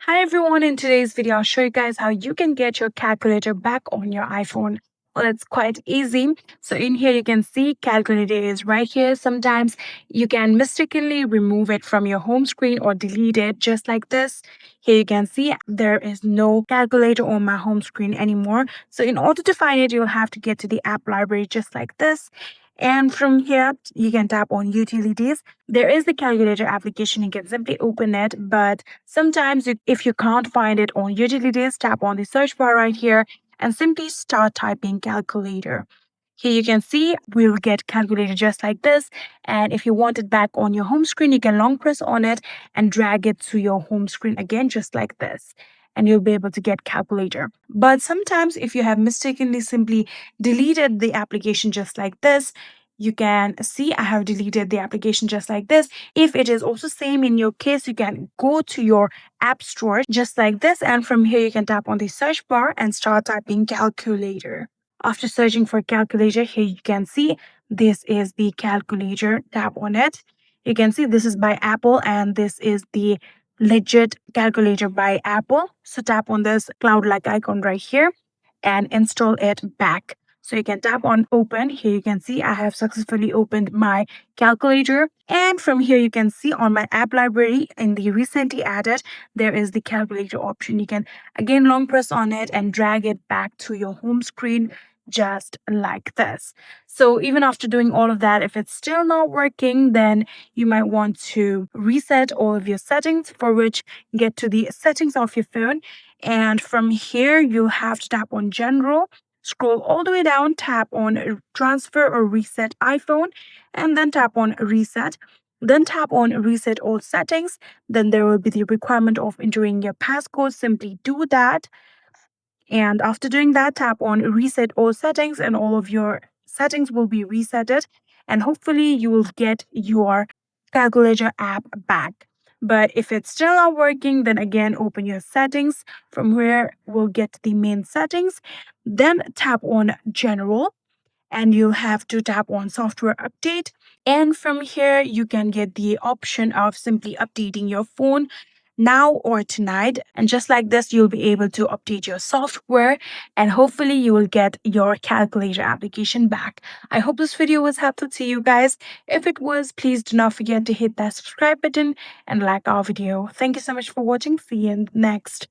Hi everyone, in today's video, I'll show you guys how you can get your calculator back on your iPhone. Well, it's quite easy. So in here, you can see calculator is right here. Sometimes you can mistakenly remove it from your home screen or delete it just like this. Here you can see there is no calculator on my home screen anymore. So in order to find it, you'll have to get to the app library just like this. And from here, you can tap on utilities. There is the calculator application. You can simply open it, but sometimes if you can't find it on utilities, tap on the search bar right here and simply start typing calculator. Here you can see we'll get calculator just like this. And if you want it back on your home screen, you can long press on it and drag it to your home screen again, just like this. And you'll be able to get calculator. But sometimes if you have mistakenly simply deleted the application just like this, you can see I have deleted the application just like this. If it is also same in your case, you can go to your app store just like this. And from here, you can tap on the search bar and start typing calculator. After searching for calculator, here you can see this is the calculator. Tap on it. You can see this is by Apple and this is the legit calculator by Apple. So tap on this cloud-like icon right here and install it back. So you can tap on open. Here you can see I have successfully opened my calculator. And from here you can see on my app library in the recently added, there is the calculator option. You can again long press on it and drag it back to your home screen just like this. So even after doing all of that, if it's still not working, then you might want to reset all of your settings, for which get to the settings of your phone. And from here, you'll have to tap on general, scroll all the way down, tap on transfer or reset iPhone, and then tap on reset. Then tap on reset all settings. Then there will be the requirement of entering your passcode. Simply do that. And after doing that, tap on reset all settings and all of your settings will be resetted. And hopefully you will get your calculator app back. But if it's still not working, then again, open your settings from where we'll get the main settings. Then tap on general and you'll have to tap on software update. And from here, you can get the option of simply updating your phone now or tonight. And just like this, you'll be able to update your software and hopefully you will get your calculator application back. I hope this video was helpful to you guys. If it was, please do not forget to hit that subscribe button and like our video. Thank you so much for watching. See you in the next.